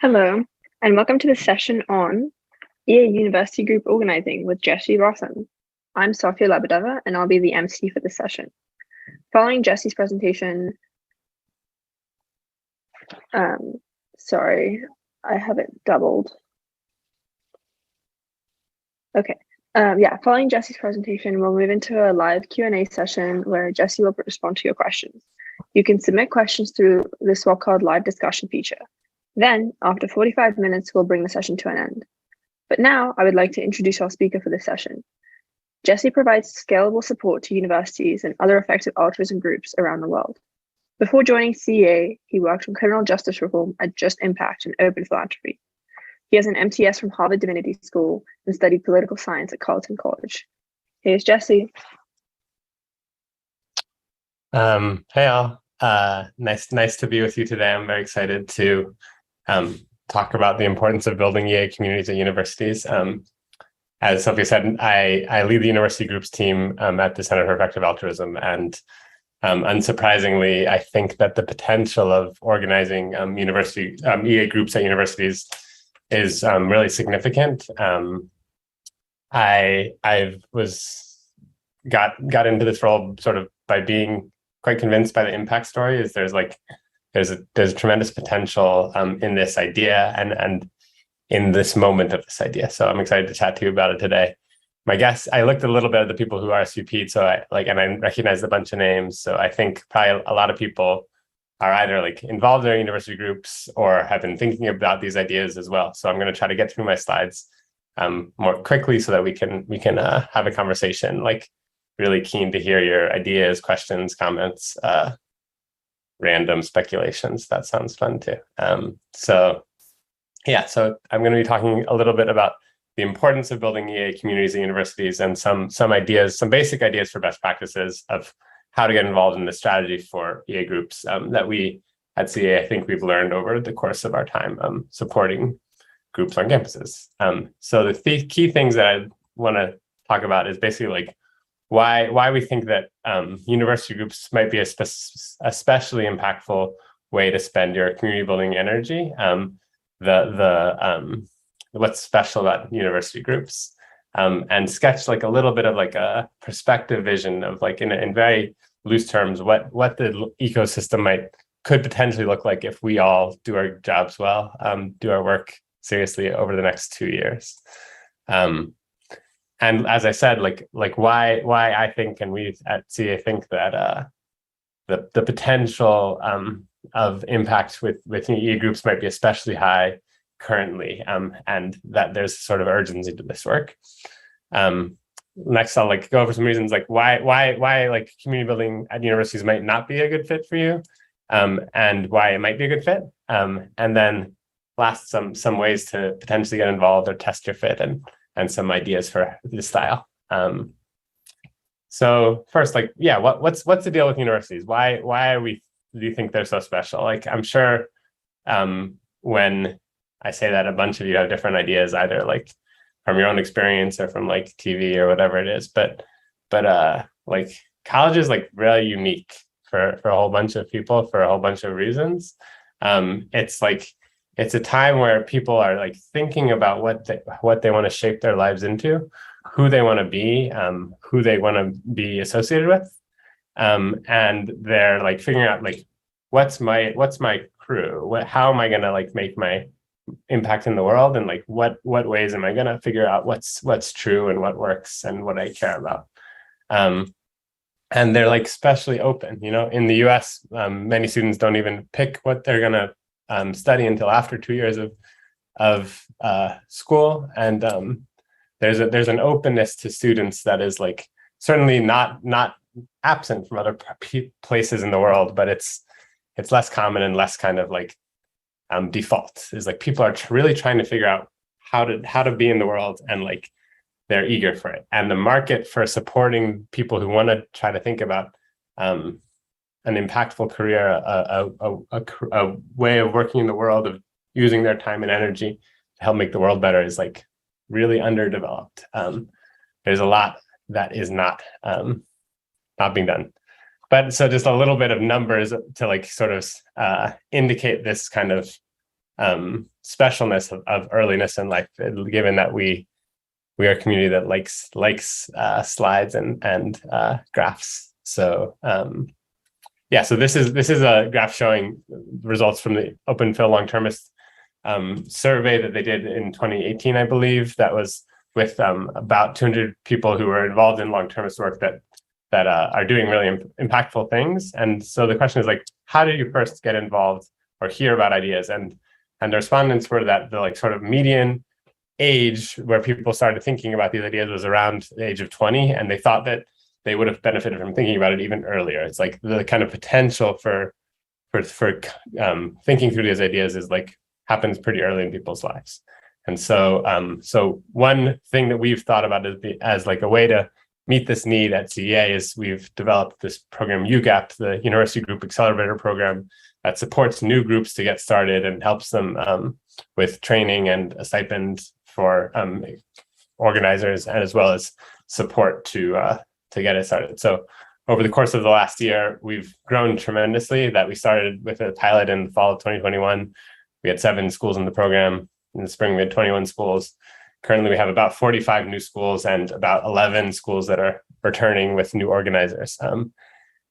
Hello, and welcome to the session on EA University Group Organizing with Jesse Rothman. I'm Sofia Labadeva, and I'll be the MC for this session. Following Jesse's presentation, sorry, I have it doubled. Okay, following Jesse's presentation, we'll move into a live Q&A session where Jesse will respond to your questions. You can submit questions through this so-called live discussion feature. Then, after 45 minutes, we'll bring the session to an end. But now, I would like to introduce our speaker for this session. Jesse provides scalable support to universities and other effective altruism groups around the world. Before joining CEA, he worked on criminal justice reform at Just Impact and Open Philanthropy. He has an MTS from Harvard Divinity School and studied political science at Carleton College. Here's Jesse. Hey all, nice to be with you today. I'm very excited to talk about the importance of building EA communities at universities. As Sophia said, I lead the university groups team at the Center for Effective Altruism, and unsurprisingly, I think that the potential of organizing EA groups at universities is really significant. I got into this role sort of by being quite convinced by the impact story. Is there's a tremendous potential in this idea and in this moment of this idea. So I'm excited to chat to you about it today. My guess, I looked a little bit at the people who RSVP'd, and I recognized a bunch of names. So I think probably a lot of people are either involved in their university groups or have been thinking about these ideas as well. So I'm going to try to get through my slides more quickly so that we can have a conversation. Really keen to hear your ideas, questions, comments, random speculations. That sounds fun too. So I'm going to be talking a little bit about the importance of building EA communities at universities and some basic ideas for best practices of how to get involved in the strategy for EA groups that we at CA, I think we've learned over the course of our time supporting groups on campuses. So the key things that I want to talk about is basically why we think that university groups might be especially impactful way to spend your community building energy. What's special about university groups, and sketch a little bit of a perspective vision of in very loose terms what the ecosystem could potentially look like if we all do our jobs well, do our work seriously over the next 2 years. And as I said, why I think, and we at CA think that the potential of impact with EA groups might be especially high currently, and that there's sort of urgency to this work. Next, I'll go over some reasons why community building at universities might not be a good fit for you, and why it might be a good fit. And then last, some ways to potentially get involved or test your fit and some ideas for this style. So first, what's the deal with universities? Why do you think they're so special? I'm sure when I say that, a bunch of you have different ideas, either from your own experience or from TV or whatever it is. But college is really unique for a whole bunch of people for a whole bunch of reasons. It's a time where people are thinking about what they want to shape their lives into, who they want to be, who they want to be associated with, and they're figuring out what's my crew, how am I going to make my impact in the world, and what ways am I going to figure out what's true and what works and what I care about. And they're especially open. In the US, many students don't even pick what they're going to study until after 2 years of school, and there's an openness to students that is certainly not absent from other places in the world, but it's less common and less kind of default. Is people are really trying to figure out how to be in the world, and they're eager for it. And the market for supporting people who want to try to think about an impactful career, a way of working in the world, of using their time and energy to help make the world better, is really underdeveloped. There's a lot that is not being done. But so just a little bit of numbers to sort of indicate this kind of specialness of earliness in life, given that we are a community that likes slides and graphs. So so this is a graph showing results from the Open Phil Long-Termist survey that they did in 2018, I believe. That was with about 200 people who were involved in long-termist work that are doing really impactful things. And so the question is like, how did you first get involved or hear about ideas? And the respondents were that the like sort of median age where people started thinking about these ideas was around the age of 20, and they thought that they would have benefited from thinking about it even earlier. It's like the kind of potential for thinking through these ideas is like happens pretty early in people's lives. And so so one thing that we've thought about as like a way to meet this need at CEA is we've developed this program UGAP, the University Group Accelerator Program, that supports new groups to get started and helps them with training and a stipend for organizers, and as well as support to get it started. So over the course of the last year, we've grown tremendously. That we started with a pilot in the fall of 2021. We had 7 schools in the program. In the spring, we had 21 schools. Currently, we have about 45 new schools and about 11 schools that are returning with new organizers.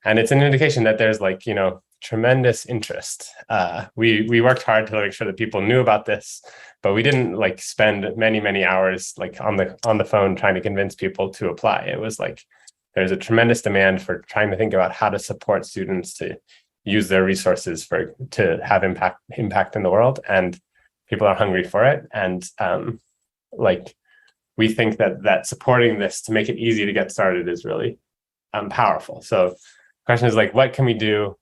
And it's an indication that there's like, tremendous interest. We worked hard to make sure that people knew about this, but we didn't like spend many hours like on the phone trying to convince people to apply. It was like there's a tremendous demand for trying to think about how to support students to use their resources to have impact in the world, and people are hungry for it. And like we think that supporting this to make it easy to get started is really powerful. So the question is like, what can we do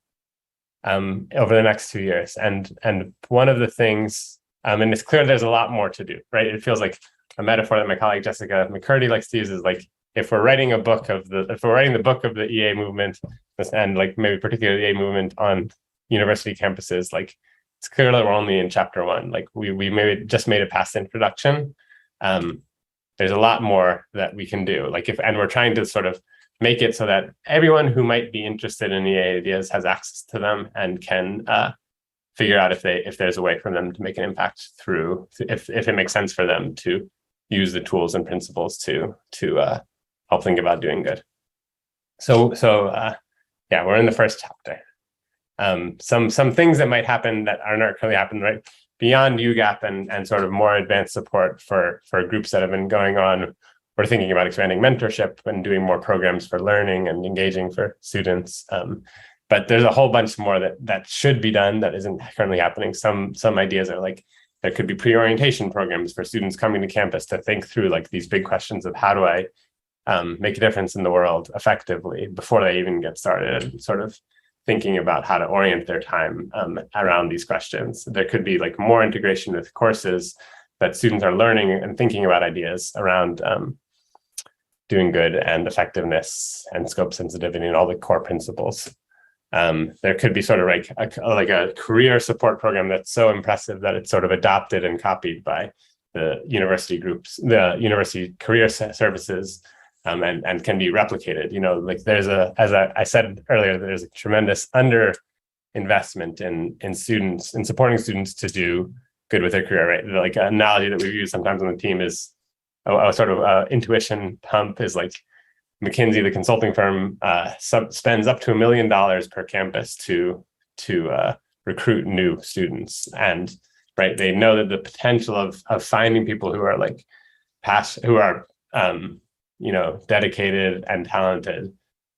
over the next 2 years? And one of the things, and it's clear there's a lot more to do, right? It feels like a metaphor that my colleague Jessica McCurdy likes to use is like, if we're writing the book of the EA movement, and like maybe particularly the EA movement on university campuses, like it's clear that we're only in chapter 1. Like we maybe just made it past introduction. There's a lot more that we can do. And we're trying to sort of make it so that everyone who might be interested in EA ideas has access to them and can figure out if there's a way for them to make an impact if it makes sense for them to use the tools and principles to help think about doing good. So we're in the first chapter. Some things that might happen that are not currently happening, right? Beyond UGAP and sort of more advanced support for groups that have been going on, we're thinking about expanding mentorship and doing more programs for learning and engaging for students. But there's a whole bunch more that should be done that isn't currently happening. Some ideas are like, there could be pre-orientation programs for students coming to campus to think through like these big questions of how do I make a difference in the world effectively before they even get started, and sort of thinking about how to orient their time around these questions. There could be like more integration with courses that students are learning and thinking about ideas around doing good and effectiveness and scope sensitivity and all the core principles. There could be sort of like a career support program that's so impressive that it's sort of adopted and copied by the university groups, the university career services, and can be replicated. Like there's as I said earlier, there's a tremendous under investment in students, in supporting students to do good with their career, right? Like an analogy that we've used sometimes on the team is a sort of intuition pump is like McKinsey, the consulting firm, spends up to $1 million per campus to recruit new students. And right, they know that the potential of finding people who are like dedicated and talented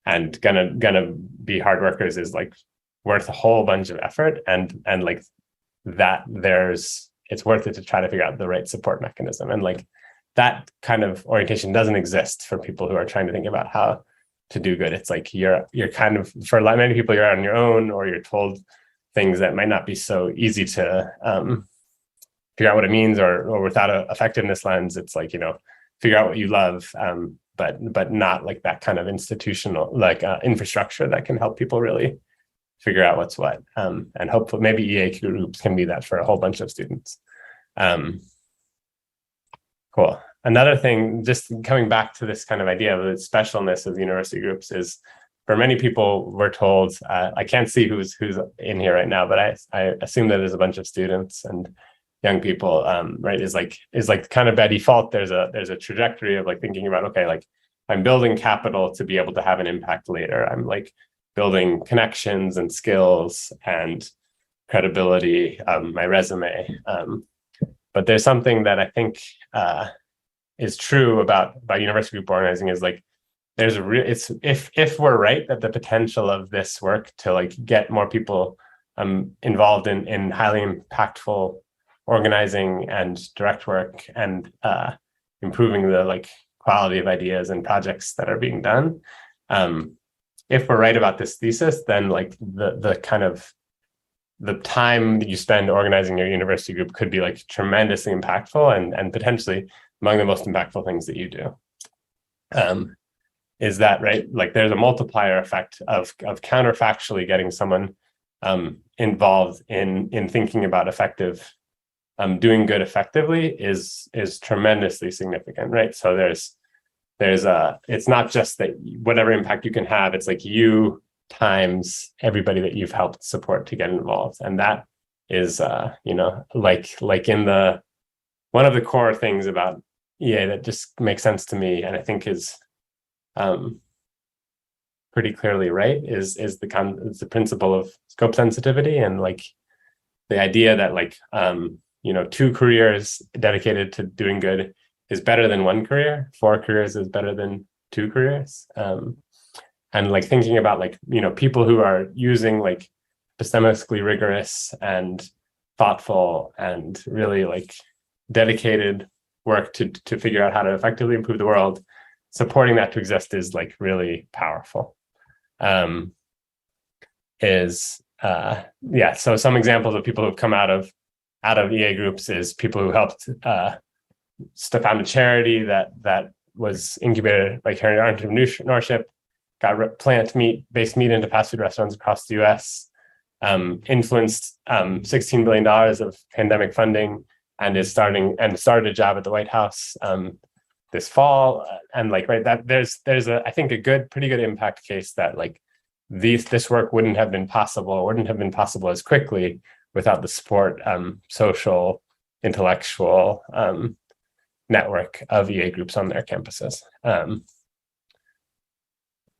and gonna be hard workers is like worth a whole bunch of effort, and like that it's worth it to try to figure out the right support mechanism. And like that kind of orientation doesn't exist for people who are trying to think about how to do good. It's like you're kind of, for many people, you're on your own, or you're told things that might not be so easy to figure out what it means, or without an effectiveness lens. It's like, figure out what you love, but not like that kind of institutional infrastructure that can help people really figure out what's what. And hopefully maybe EA groups can be that for a whole bunch of students. Cool. Another thing, just coming back to this kind of idea of the specialness of university groups, is for many people, we're told, I can't see who's in here right now, but I assume that there's a bunch of students, and young people, right, is like kind of by default, there's a trajectory of like thinking about, okay, like I'm building capital to be able to have an impact later. I'm like building connections and skills and credibility, my resume. But there's something that I think is true about university group organizing is like there's a real, it's if we're right that the potential of this work to like get more people involved in highly impactful organizing and direct work and improving the like quality of ideas and projects that are being done. If we're right about this thesis, then like the kind of the time that you spend organizing your university group could be like tremendously impactful and potentially among the most impactful things that you do. Is that right? Like there's a multiplier effect of counterfactually getting someone involved in thinking about effective, doing good effectively is tremendously significant, right? So there's it's not just that whatever impact you can have, it's like you times everybody that you've helped support to get involved. And that is, like in the, one of the core things about EA that just makes sense to me, and I think is pretty clearly right, is the principle of scope sensitivity, and like the idea that like, 2 careers dedicated to doing good is better than 1 career, 4 careers is better than 2 careers. And like thinking about like, people who are using like epistemically rigorous and thoughtful and really like dedicated work to figure out how to effectively improve the world, supporting that to exist is like really powerful. So some examples of people who've come out of EA groups is people who helped found a charity that was incubated by carrying entrepreneurship, got plant-based meat into fast food restaurants across the US, influenced $16 billion of pandemic funding, and started a job at the White House this fall. And like, right, that there's I think pretty good impact case that like this work wouldn't have been possible as quickly without the support, social, intellectual network of EA groups on their campuses.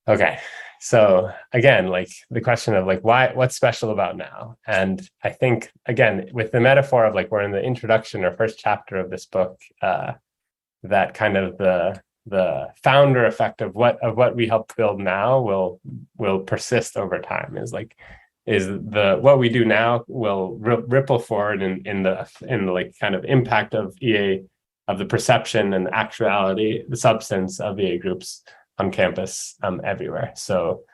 Okay, so again, like the question of like what's special about now? And I think again, with the metaphor of like we're in the introduction or first chapter of this book, that kind of the founder effect of what we help build now will persist over time. What we do now will ripple forward in the like kind of impact of EA, of the perception and actuality, the substance of EA groups on campus everywhere. So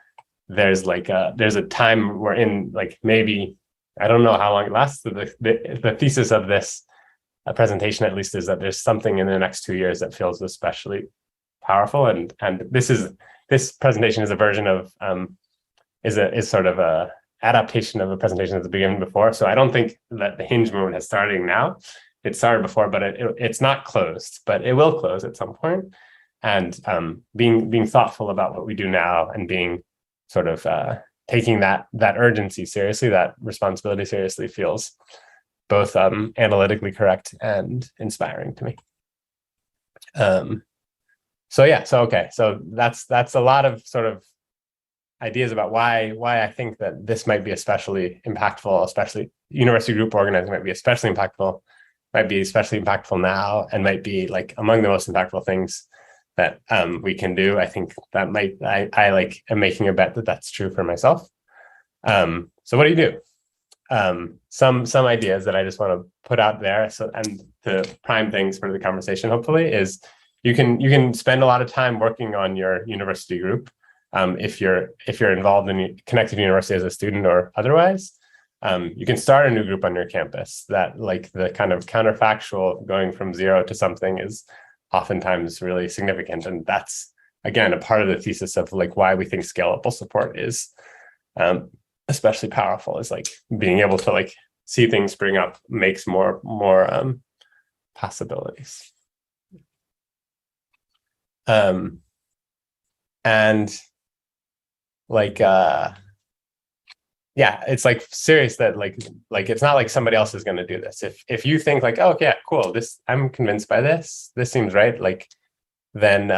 there's a time we're in, like maybe, I don't know how long it lasts. The thesis of this presentation at least is that there's something in the next 2 years that feels especially powerful. And this presentation is a version of is sort of a adaptation of a presentation at the beginning before. So I don't think that the hinge moment has started now. It started before, but it's not closed, but it will close at some point. And being thoughtful about what we do now and being sort of taking that urgency seriously, that responsibility seriously, feels both analytically correct and inspiring to me. So that's a lot of sort of ideas about why I think that this might be especially impactful, especially university group organizing might be especially impactful now, and might be like among the most impactful things that we can do. I think that I like am making a bet that that's true for myself. So what do you do? Some ideas that I just want to put out there, so, and to prime things for the conversation, hopefully, is you can spend a lot of time working on your university group. If you're involved in connected to university as a student or otherwise, you can start a new group on your campus. That like the kind of counterfactual going from 0 to something is oftentimes really significant, and that's again a part of the thesis of like why we think scalable support is especially powerful, is like being able to like see things spring up makes more possibilities. And like yeah, it's like serious that like it's not like somebody else is going to do this. If you think like, oh yeah, cool, this, I'm convinced by this seems right, like then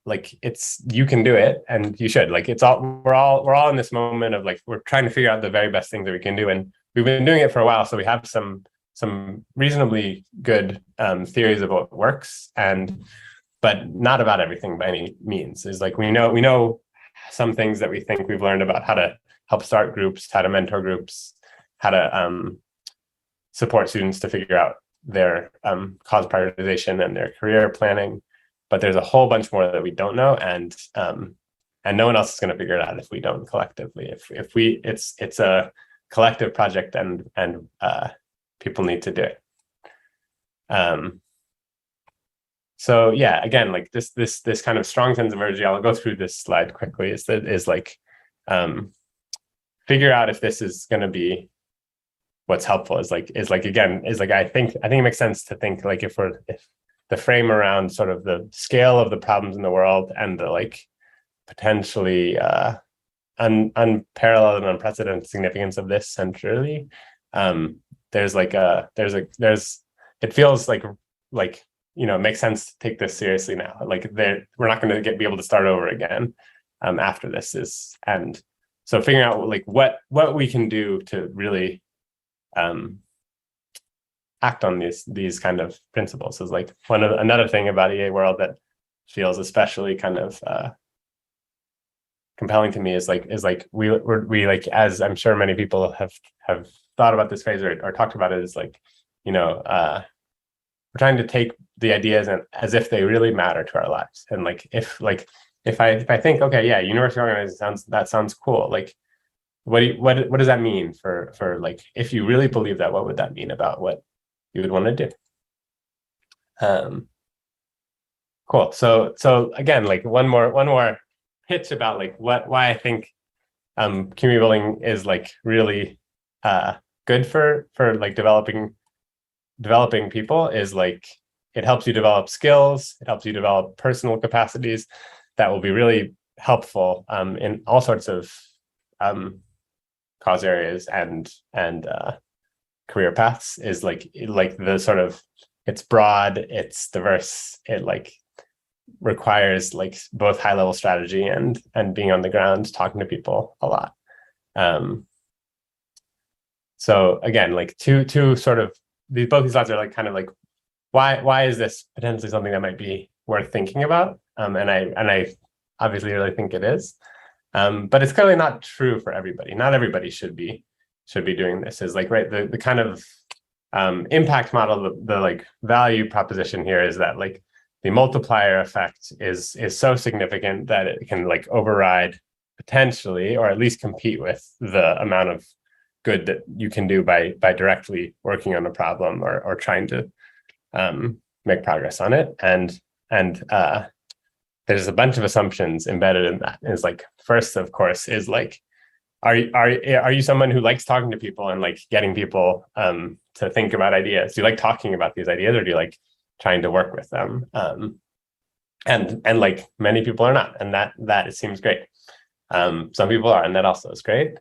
like it's, you can do it and you should. Like it's all, we're all in this moment of like, we're trying to figure out the very best thing that we can do, and we've been doing it for a while, so we have some reasonably good theories of what works, and but not about everything by any means. Is like we know some things that we think we've learned about how to help start groups, how to mentor groups, how to support students to figure out their cause prioritization and their career planning. But there's a whole bunch more that we don't know, and no one else is going to figure it out if we don't collectively. If we, it's a collective project, and people need to do it. So yeah, again, like this kind of strong sense of urgency. I'll go through this slide quickly. Is like figure out if this is going to be what's helpful. Is like again, I think it makes sense to think like if the frame around sort of the scale of the problems in the world and the like potentially unparalleled and unprecedented significance of this centrally, it feels like it makes sense to take this seriously now. Like we're not going to be able to start over again after this and so figuring out like what we can do to really act on these kind of principles is like another thing about EA World that feels especially kind of compelling to me is we like, as I'm sure many people have thought about this phrase or talked about it, is like, we're trying to take the ideas and as if they really matter to our lives. And like if I think, okay, yeah, university organizing sounds cool. Like what does that mean for like, if you really believe that, what would that mean about what you would want to do? Cool. So again, like one more pitch about like why I think community building is like really good for like developing people is like it helps you develop skills, it helps you develop personal capacities that will be really helpful in all sorts of cause areas and career paths. Is like the sort of, it's broad, it's diverse, it like requires like both high level strategy and being on the ground talking to people a lot. So again, like two sort of both these slides are like kind of like why is this potentially something that might be worth thinking about? And I obviously really think it is, but it's clearly not true for everybody. Not everybody should be doing this. Is like, right, the kind of impact model, the like value proposition here is that like the multiplier effect is so significant that it can like override potentially, or at least compete with, the amount of good that you can do by directly working on a problem or trying to make progress on it. And there's a bunch of assumptions embedded in that. Is like, first, of course, is like, are you someone who likes talking to people and like getting people to think about ideas? Do you like talking about these ideas, or do you like trying to work with them? And like many people are not, and that it seems great. Some people are, and that also is great.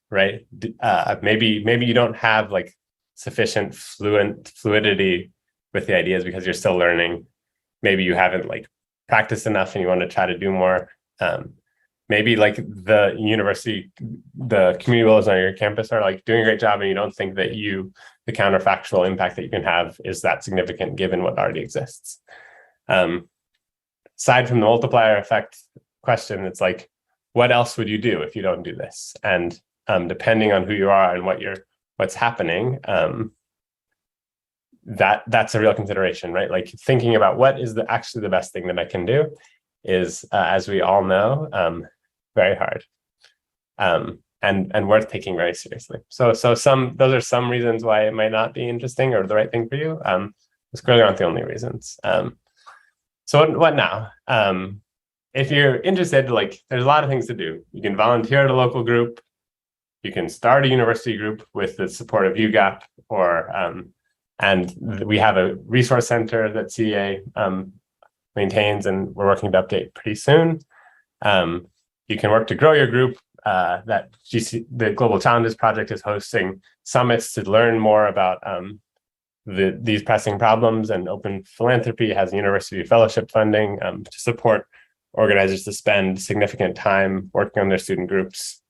Right? Maybe you don't have like sufficient fluidity with the ideas because you're still learning. Maybe you haven't like practiced enough and you want to try to do more. Maybe like the university, the community builders on your campus are like doing a great job, and you don't think that the counterfactual impact that you can have is that significant given what already exists. Aside from the multiplier effect question, it's like, what else would you do if you don't do this? And depending on who you are and what's happening, that's a real consideration, right? Like thinking about what is actually the best thing that I can do is, as we all know, very hard, and worth taking very seriously. So those are some reasons why it might not be interesting or the right thing for you. It's clearly aren't the only reasons. So what now? If you're interested, like there's a lot of things to do. You can volunteer at a local group. You can start a university group with the support of UGAP, and we have a resource center that CEA maintains, and we're working to update pretty soon. You can work to grow your group. the Global Challenges Project is hosting summits to learn more about these pressing problems, and Open Philanthropy has university fellowship funding to support organizers to spend significant time working on their student groups.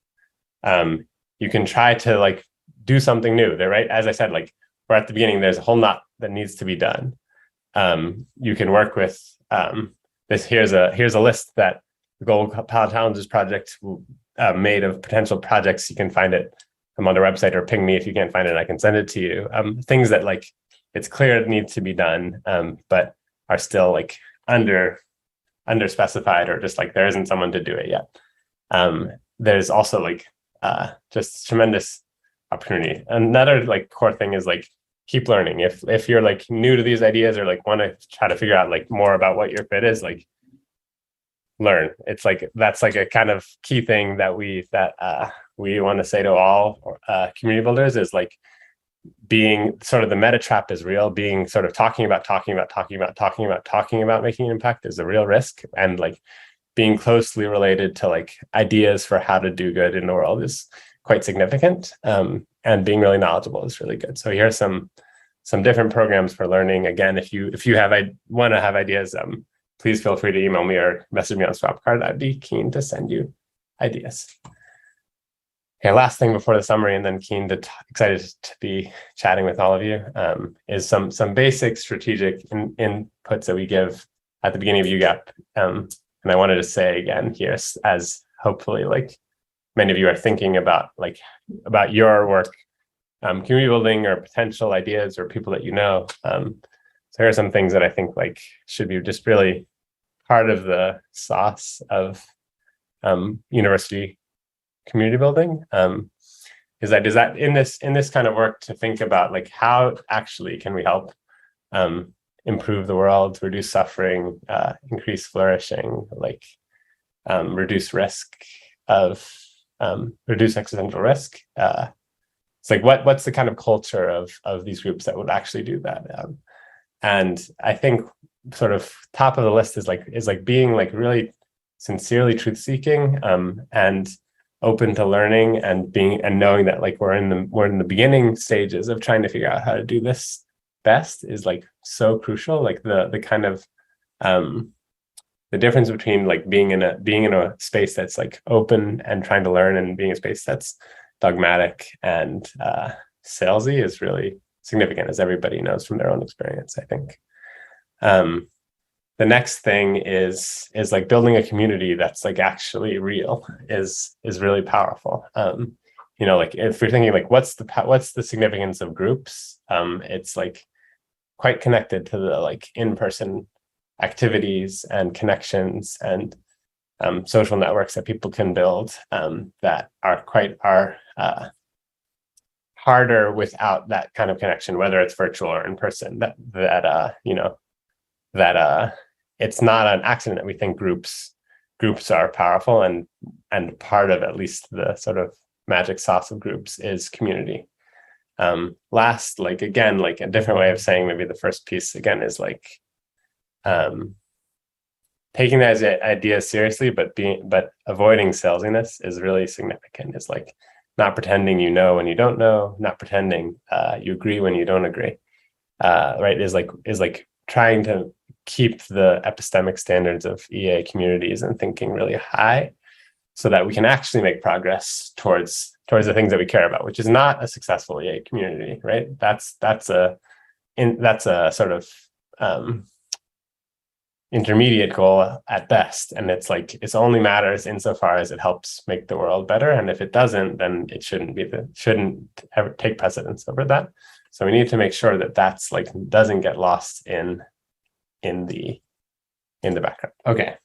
You can try to like do something new there, right? As I said, like we're at the beginning, there's a whole lot that needs to be done. You can work with this. Here's a list that the Global Challenges Project made of potential projects. You can find it on their website, or ping me if you can't find it. I can send it to you. Things that like it's clear it needs to be done, but are still like under specified, or just like there isn't someone to do it yet. There's also like just tremendous opportunity. Another like core thing is like keep learning. If you're like new to these ideas, or like want to try to figure out like more about what your fit is, like learn. It's like that's like a kind of key thing that we want to say to all community builders is like being sort of the meta trap is real. Being sort of talking about making an impact is a real risk, and like being closely related to like ideas for how to do good in the world is quite significant. And being really knowledgeable is really good. So here's some different programs for learning. Again, if you want to have ideas, please feel free to email me or message me on Swapcard. I'd be keen to send you ideas. Okay, last thing before the summary, and then excited to be chatting with all of you, is some basic strategic inputs that we give at the beginning of UGAP. And I wanted to say again here, as hopefully like many of you are thinking about your work, community building, or potential ideas, or people that you know. So here are some things that I think like should be just really part of the sauce of university community building. Is that in this kind of work to think about like how actually can we help improve the world, reduce suffering, increase flourishing, like reduce existential risk. It's like what's the kind of culture of these groups that would actually do that? And I think sort of top of the list is like being like really sincerely truth-seeking, and open to learning, and knowing that like we're in the beginning stages of trying to figure out how to do this best is like so crucial. Like the kind of the difference between like being in a space that's like open and trying to learn, and being a space that's dogmatic and salesy is really significant, as everybody knows from their own experience, I think. The next thing is like building a community that's like actually real is really powerful. Like if we're thinking like what's the significance of groups, it's like quite connected to the like in-person activities and connections and social networks that people can build, that are harder without that kind of connection, whether it's virtual or in person. That it's not an accident that we think groups are powerful, and part of at least the sort of magic sauce of groups is community. Last, like again, like a different way of saying maybe the first piece again is like taking that idea seriously, but avoiding salesiness is really significant. It's like not pretending you know when you don't know, not pretending you agree when you don't agree. Right? Is like trying to keep the epistemic standards of EA communities and thinking really high, so that we can actually make progress towards the things that we care about, which is not a successful EA community, right? That's a sort of intermediate goal at best, and it's like it only matters insofar as it helps make the world better, and if it doesn't, then it shouldn't ever take precedence over that. So we need to make sure that that's like doesn't get lost in the background. Okay,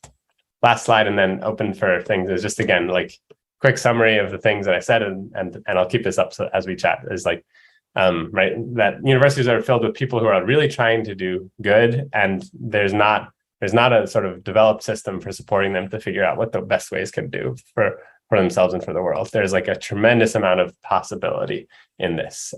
last slide, and then open for things is just again like quick summary of the things that I said, and I'll keep this up so as we chat, is like right, that universities are filled with people who are really trying to do good, and there's not a sort of developed system for supporting them to figure out what the best ways can do for themselves and for the world. There's like a tremendous amount of possibility in this.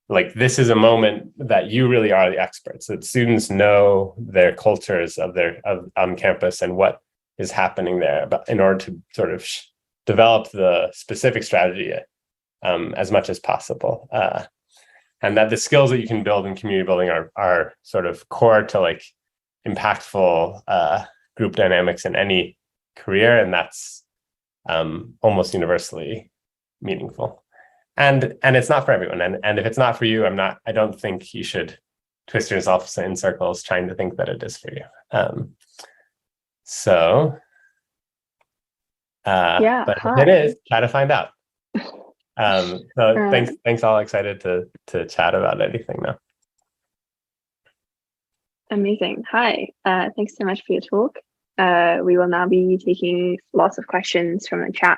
Like this is a moment that you really are the experts, that students know their cultures on campus and what is happening there, but in order to sort of develop the specific strategy as much as possible. And that the skills that you can build in community building are sort of core to like impactful group dynamics in any career, and that's almost universally meaningful. And it's not for everyone. And if it's not for you, I don't think you should twist yourself in circles trying to think that it is for you. But if it is, try to find out. Thanks all, excited to chat about anything now. Amazing. Hi, thanks so much for your talk. We will now be taking lots of questions from the chat.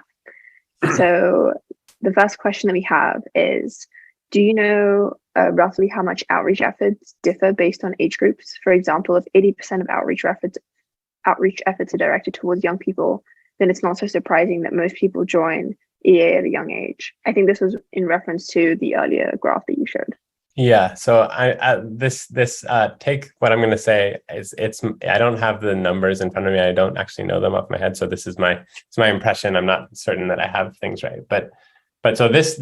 So the first question that we have is, do you know roughly how much outreach efforts differ based on age groups? For example, if 80% of outreach efforts are directed towards young people, then it's not so surprising that most people join EA at a young age. I think this was in reference to the earlier graph that you showed. Yeah. So this take what I'm going to say is I don't have the numbers in front of me. I don't actually know them off my head. So this is my impression. I'm not certain that I have things right. But so this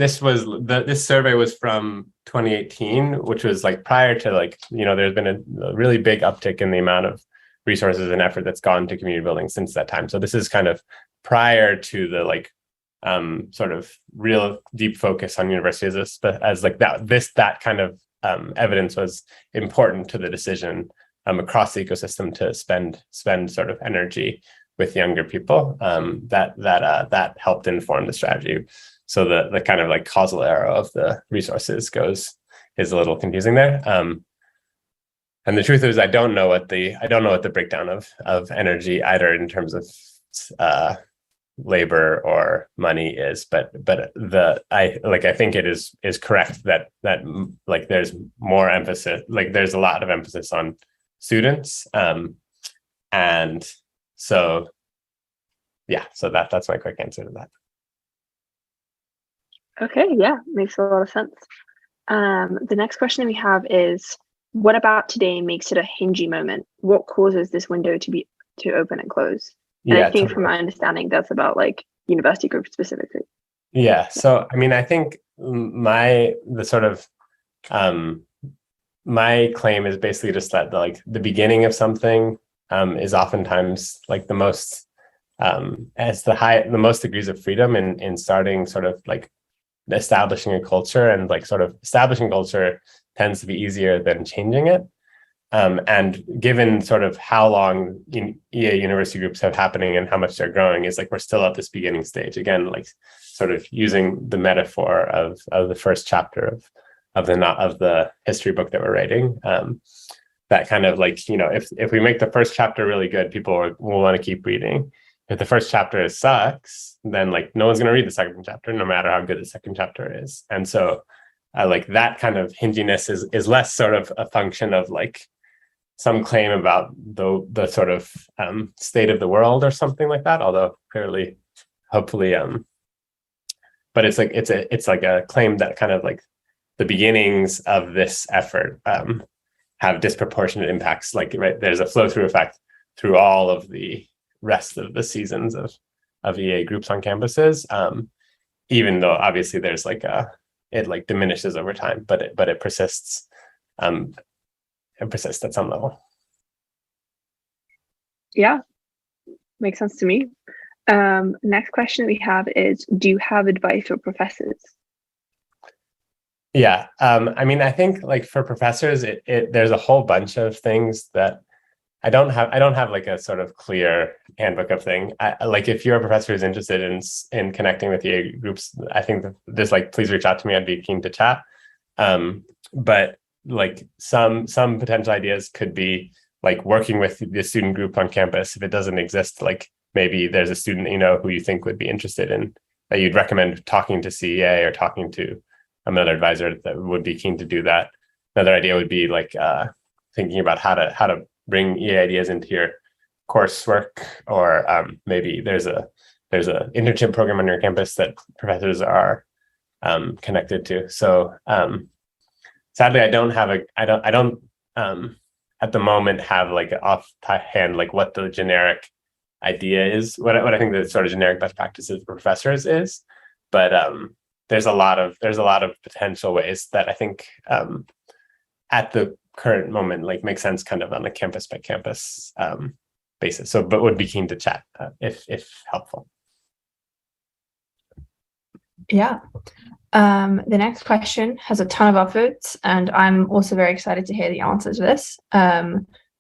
survey was from 2018, which was like prior to like, there's been a really big uptick in the amount of resources and effort that's gone to community building since that time. So this is kind of prior to the like sort of real deep focus on universities as like that kind of evidence was important to the decision across the ecosystem to spend sort of energy with younger people. That helped inform the strategy. So the kind of like causal arrow of the resources is a little confusing there. And the truth is, I don't know what the breakdown of energy either in terms of labor or money is, but I think it is correct that like there's more emphasis, like there's a lot of emphasis on students, and so that's my quick answer to that. Okay, yeah, makes a lot of sense. The next question we have is, what about today makes it a hingy moment? What causes this window to open and close? And I think from my understanding, that's about like university groups specifically. Yeah. So, I mean, I think my claim is basically just that the beginning of something is oftentimes like the most has the most degrees of freedom in starting sort of like establishing a culture, and like sort of establishing culture tends to be easier than changing it. And given sort of how long EA university groups have happening and how much they're growing, is like we're still at this beginning stage. Again, like sort of using the metaphor of the first chapter of the history book that we're writing. That kind of like, if we make the first chapter really good, people will want to keep reading. If the first chapter sucks, then like no one's going to read the second chapter, no matter how good the second chapter is. And so like that kind of hinginess is less sort of a function of like some claim about the sort of state of the world or something like that, although clearly, hopefully, but it's like a claim that kind of like the beginnings of this effort have disproportionate impacts. Like, right, there's a flow through effect through all of the rest of the seasons of EA groups on campuses, even though obviously there's like it like diminishes over time, but it persists. It persists at some level. Yeah, makes sense to me. Next question we have is, do you have advice for professors? Yeah, I mean, I think like for professors, there's a whole bunch of things that I don't have like a sort of clear handbook of thing. Like if you're a professor who's interested in connecting with EA groups, I think there's like, please reach out to me. I'd be keen to chat. But like some potential ideas could be like working with the student group on campus. If it doesn't exist, like maybe there's a student who you think would be interested in, that you'd recommend talking to CEA or talking to another advisor that would be keen to do that. Another idea would be like thinking about how to bring EA ideas into your coursework, or maybe there's a internship program on your campus that professors are connected to. So sadly, I don't at the moment have like offhand like what the generic idea is, what I think the sort of generic best practices for professors is. But there's a lot of potential ways that I think at the current moment like make sense kind of on a campus by campus basis. So, but would be keen to chat if helpful. Yeah. The next question has a ton of upvotes, and I'm also very excited to hear the answer to this.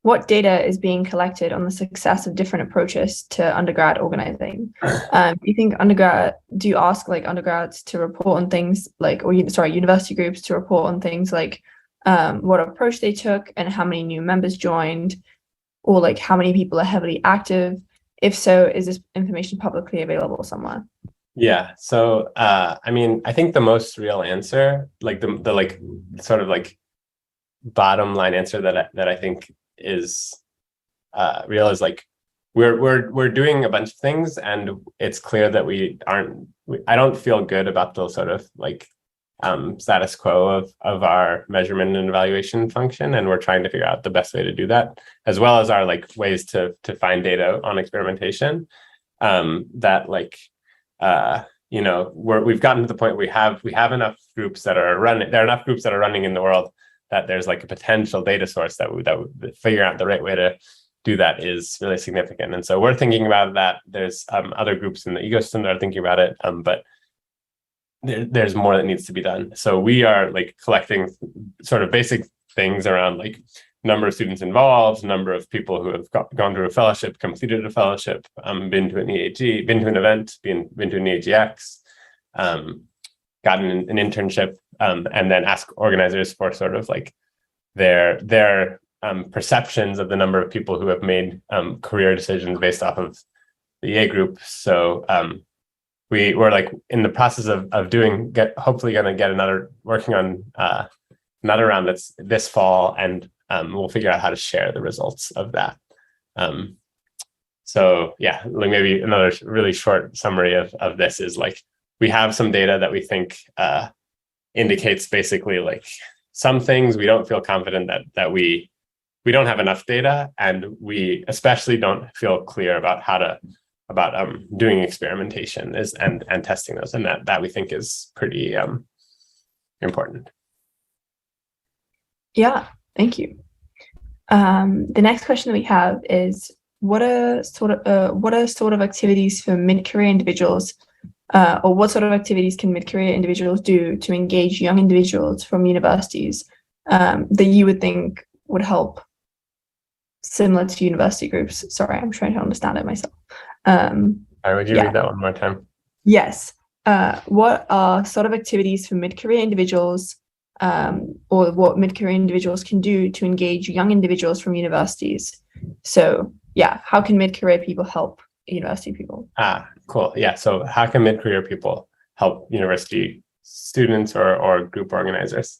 What data is being collected on the success of different approaches to undergrad organizing? Do you ask like undergrads to report on things like, university groups to report on things like what approach they took and how many new members joined, or like how many people are heavily active? If so, is this information publicly available somewhere? Yeah. So, I mean, I think the most real answer, like the like sort of like bottom line answer that I think is real is like we're doing a bunch of things, and it's clear that I don't feel good about the sort of like status quo of our measurement and evaluation function, and we're trying to figure out the best way to do that, as well as our like ways to find data on experimentation. That like we've gotten to the point where we have enough groups that are running. There are enough groups that are running in the world that there's like a potential data source that figure out the right way to do that is really significant. And so we're thinking about that. There's other groups in the ecosystem that are thinking about it, but there's more that needs to be done. So we are like collecting sort of basic things around like number of students involved, number of people who have gone through a fellowship, completed a fellowship, been to an EAG, been to an event, been to an EAGx, gotten an internship, and then ask organizers for sort of like their perceptions of the number of people who have made career decisions based off of the EA group. So we're like in the process of hopefully going to get working on another round that's this fall, and we'll figure out how to share the results of that. So yeah, like maybe another really short summary of this is like we have some data that we think indicates basically like some things. We don't feel confident that we don't have enough data, and we especially don't feel clear about doing experimentation and testing those, and that we think is pretty important. Yeah, thank you. The next question that we have is, what are sort of activities for mid-career individuals, or what sort of activities can mid-career individuals do to engage young individuals from universities that you would think would help, similar to university groups? Sorry, I'm trying to understand it myself. Would you read that one more time? Yes. What are sort of activities for mid-career individuals, or what mid-career individuals can do to engage young individuals from universities? So yeah, how can mid-career people help university people? Cool. Yeah. So how can mid-career people help university students or group organizers?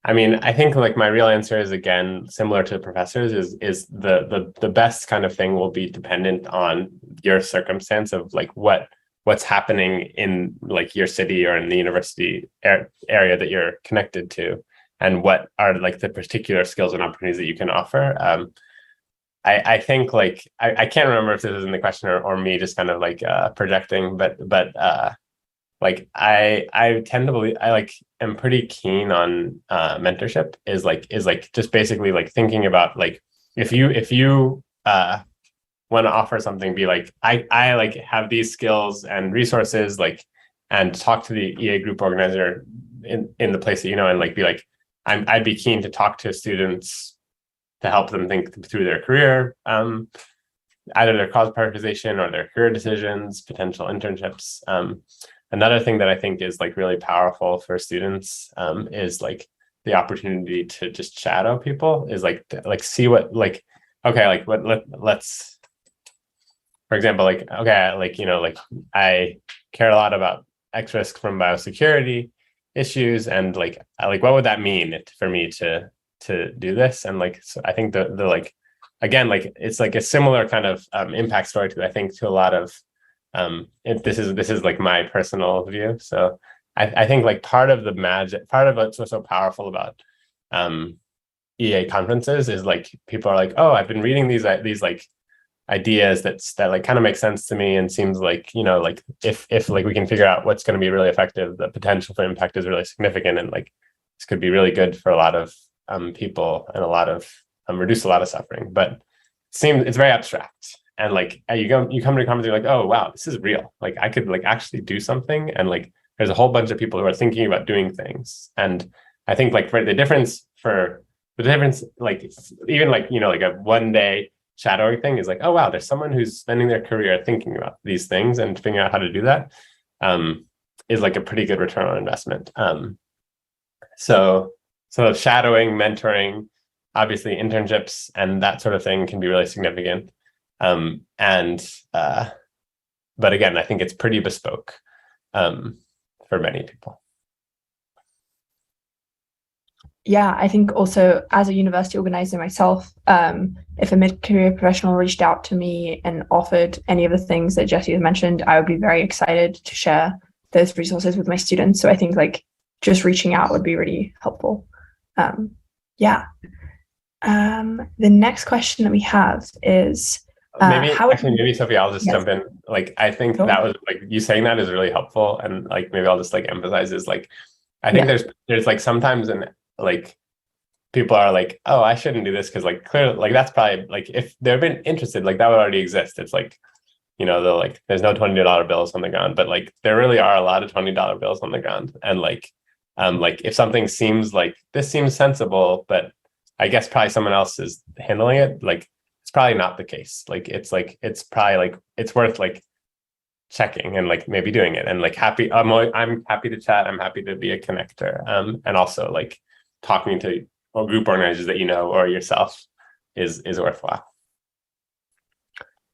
I mean, I think like my real answer is, again, similar to professors, is the best kind of thing will be dependent on your circumstance of like what's happening in like your city or in the university area that you're connected to, and what are like the particular skills and opportunities that you can offer. I think like I can't remember if this is in the question or me just kind of like projecting, but like I tend to believe I like am pretty keen on mentorship is like just basically like thinking about like if you want to offer something, be like I like have these skills and resources, like, and talk to the EA group organizer in the place that and like be like I'd be keen to talk to students to help them think through their career, either their cause prioritization or their career decisions, potential internships. Another thing that I think is like really powerful for students is like the opportunity to just shadow people, is like see what like, okay, like let's, for example, like, okay, like, like I care a lot about X risk from biosecurity issues, and like what would that mean for me to do this? And like, so I think the like, again, like it's like a similar kind of impact story to, I think, to a lot of this is like my personal view. So I think like part of the magic, part of what's so powerful about EA conferences is like people are like, oh, I've been reading these like ideas that like kind of make sense to me and seems like, like if like we can figure out what's going to be really effective, the potential for impact is really significant, and like this could be really good for a lot of people and a lot of reduce a lot of suffering. But it's very abstract, and like you come to a conference, you're like, oh wow, this is real. Like I could like actually do something, and like there's a whole bunch of people who are thinking about doing things. And I think like for the difference, like even like like a 1 day shadowing thing is like, oh wow, there's someone who's spending their career thinking about these things and figuring out how to do that, is like a pretty good return on investment. So sort of shadowing, mentoring, obviously internships and that sort of thing can be really significant. But again, I think it's pretty bespoke for many people. Yeah, I think also as a university organizer myself, if a mid-career professional reached out to me and offered any of the things that Jesse has mentioned, I would be very excited to share those resources with my students. So I think like just reaching out would be really helpful. The next question that we have is maybe Sophie, I'll just jump in. Like I think that was like you saying that is really helpful, and like maybe I'll just like emphasize is like I think there's like sometimes like people are like, oh, I shouldn't do this because like clearly like that's probably like if they've been interested, like that would already exist. It's like they're like there's no $20 bills on the ground, but like there really are a lot of $20 bills on the ground, and like if something seems like this seems sensible, but I guess probably someone else is handling it, like it's probably not the case. Like it's probably like it's worth like checking and like maybe doing it, and like I'm happy to chat. I'm happy to be a connector. And also like talking to group organizers that or yourself is worthwhile.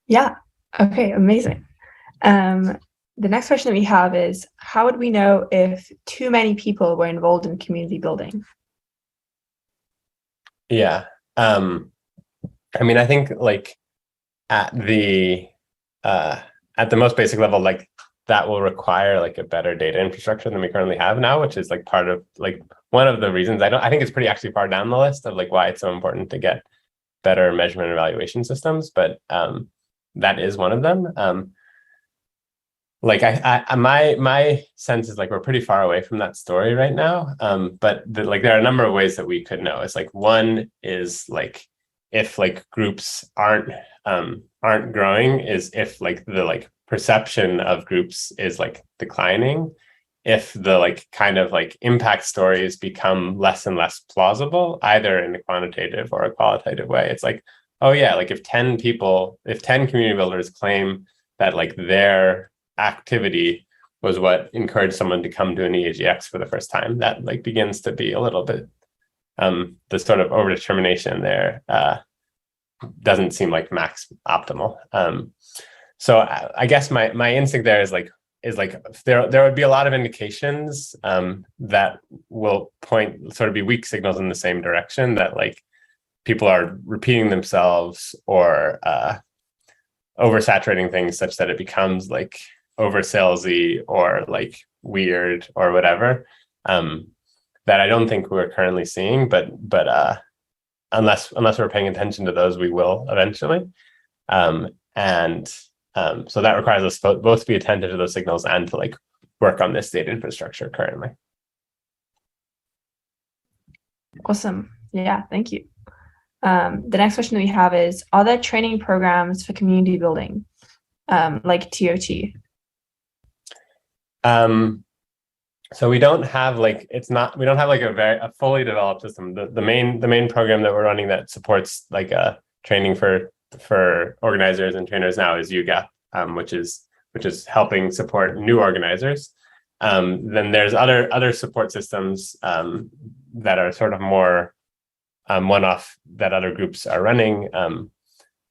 Yeah. Okay. Amazing. The next question that we have is, how would we know if too many people were involved in community building? Yeah. I mean, I think like at the most basic level, like that will require like a better data infrastructure than we currently have now, which is like part of like one of the reasons I think it's pretty actually far down the list of like why it's so important to get better measurement and evaluation systems. But that is one of them. Like my sense is like we're pretty far away from that story right now. But like there are a number of ways that we could know. It's like one is like if like groups aren't growing, is if like the like perception of groups is like declining, if the like kind of like impact stories become less and less plausible, either in a quantitative or a qualitative way. It's like, oh yeah, like if 10 community builders claim that like their activity was what encouraged someone to come to an EAGX for the first time, that like begins to be a little bit the sort of overdetermination there doesn't seem like max optimal. So I guess my instinct there is like there would be a lot of indications that will sort of be weak signals in the same direction, that like people are repeating themselves or oversaturating things such that it becomes like over salesy or like weird or whatever, that I don't think we're currently seeing, but unless we're paying attention to those, we will eventually. So that requires us both to be attentive to those signals and to like work on this data infrastructure currently. Awesome. Yeah, thank you. The next question that we have is, are there training programs for community building, like TOT? So we don't have like a fully developed system. The main program that we're running that supports like a training for organizers and trainers now is UGAP, which is helping support new organizers. Then there's other support systems that are sort of more one-off that other groups are running.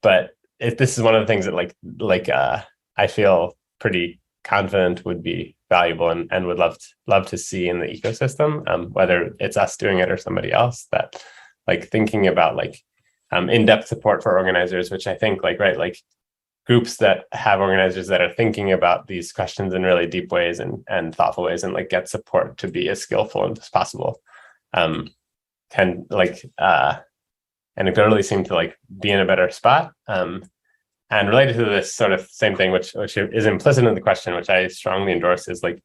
But if this is one of the things that I feel pretty confident would be valuable and would love to see in the ecosystem, whether it's us doing it or somebody else, that like thinking about like in-depth support for organizers, which I think like groups that have organizers that are thinking about these questions in really deep ways and thoughtful ways and like get support to be as skillful as possible, can like anecdotally seem to like be in a better spot. and related to this sort of same thing, which is implicit in the question, which I strongly endorse, is like,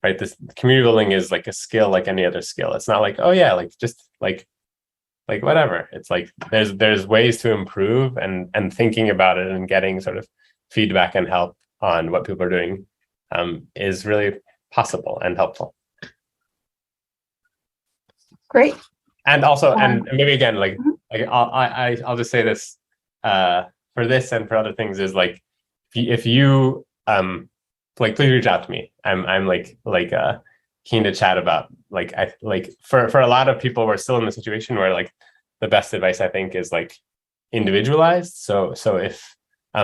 right, this community building is like a skill like any other skill. It's not like, oh yeah, like just like whatever. It's like there's ways to improve, and thinking about it and getting sort of feedback and help on what people are doing is really possible and helpful. Great. And also, and maybe again, like I'll just say this for this and for other things is like, if you like, please reach out to me. I'm keen to chat about, like, I like for a lot of people, we're still in the situation where like the best advice I think is like individualized. So if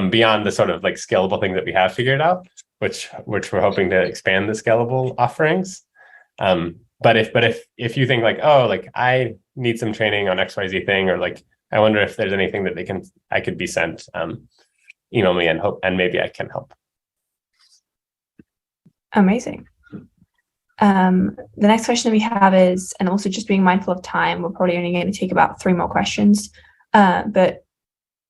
beyond the sort of like scalable things that we have figured out, which we're hoping to expand the scalable offerings. But if you think like, oh, like I need some training on XYZ thing, or like I wonder if there's anything that I could be sent, email me and maybe I can help. Amazing. The next question that we have is, and also just being mindful of time, we're probably only going to take about 3 more questions. But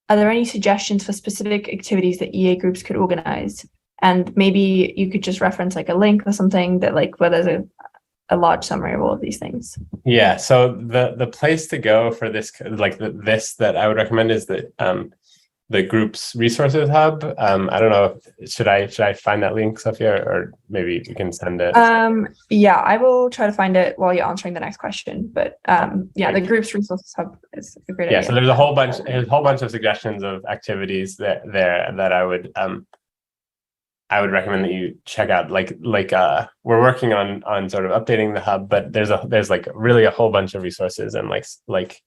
are there any suggestions for specific activities that EA groups could organize? And maybe you could just reference like a link or something that like where there's a large summary of all of these things. Yeah. So the place to go for this, like this that I would recommend is the group's resources hub. I don't know, should I find that link, Sophia, or maybe you can send it? Yeah, I will try to find it while you're answering the next question. But yeah, the group's resources hub is a great idea. Yeah, so there's a whole bunch of suggestions of activities that I would recommend that you check out. Like we're working on sort of updating the hub, but there's like really a whole bunch of resources and like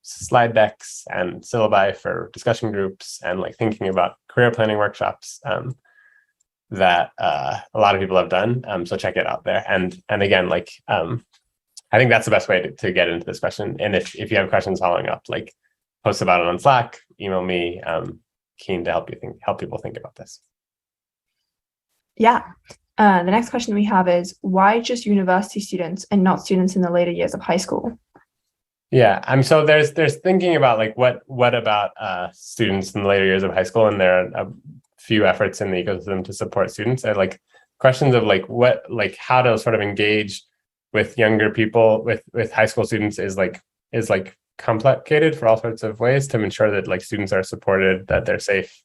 slide decks and syllabi for discussion groups and like thinking about career planning workshops that a lot of people have done. So check it out there. And again, like I think that's the best way to get into this question. And if you have questions following up, like post about it on Slack, email me. Keen to help people think about this. Yeah. The next question we have is, why just university students and not students in the later years of high school? Yeah, so there's thinking about like what about students in the later years of high school, and there are a few efforts in the ecosystem to support students. And like questions of like how to sort of engage with younger people with high school students is complicated for all sorts of ways to ensure that like students are supported, that they're safe,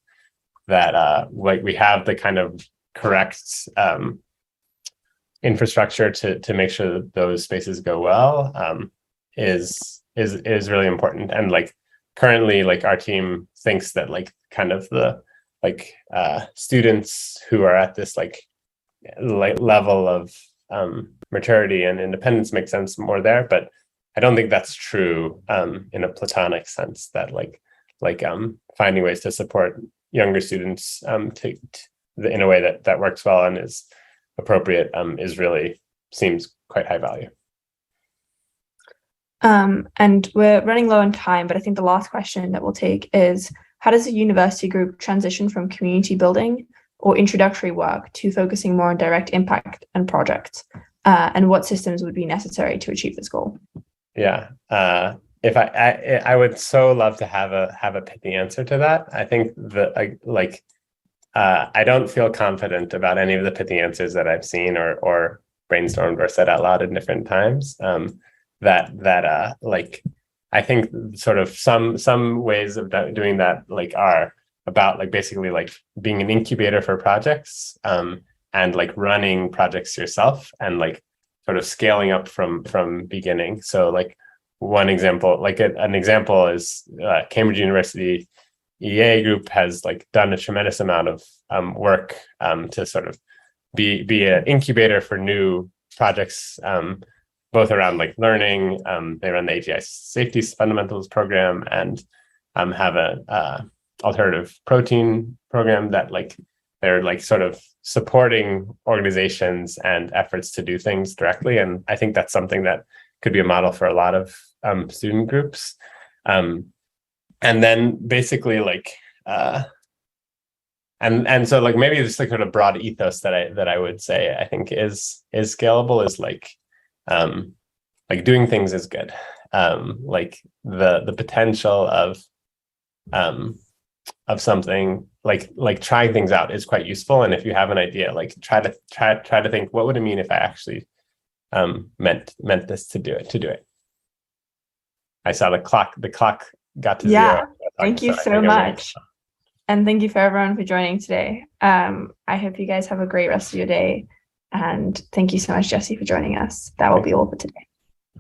that like we have the kind of correct infrastructure to make sure that those spaces go well. Is really important. And like currently, like our team thinks that like kind of the like students who are at this like level of maturity and independence make sense more there, but I don't think that's true in a platonic sense, that like finding ways to support younger students in a way that works well and is appropriate is really seems quite high value. And we're running low on time, but I think the last question that we'll take is, how does a university group transition from community building or introductory work to focusing more on direct impact and projects? And what systems would be necessary to achieve this goal? Yeah, if I would so love to have a pithy answer to that. I think that I don't feel confident about any of the pithy answers that I've seen or brainstormed or said out loud at different times. I think sort of some ways of doing that like are about like basically like being an incubator for projects and like running projects yourself and like sort of scaling up from beginning. So like one example, like an example is Cambridge University EA group has like done a tremendous amount of work to sort of be an incubator for new projects, both around like learning. They run the AGI Safety Fundamentals program and have a alternative protein program that like they're like sort of supporting organizations and efforts to do things directly. And I think that's something that could be a model for a lot of student groups. And then basically like and so like maybe just like sort of broad ethos that I would say I think is scalable is like doing things is good. Like the potential of of something, like trying things out is quite useful. And if you have an idea, like try to think, what would it mean if I actually meant this to do it. I saw the clock got to zero. Thank you so much. And thank you for everyone for joining today. I hope you guys have a great rest of your day. And thank you so much, Jesse, for joining us. That will be all for today.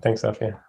Thanks, Sophia.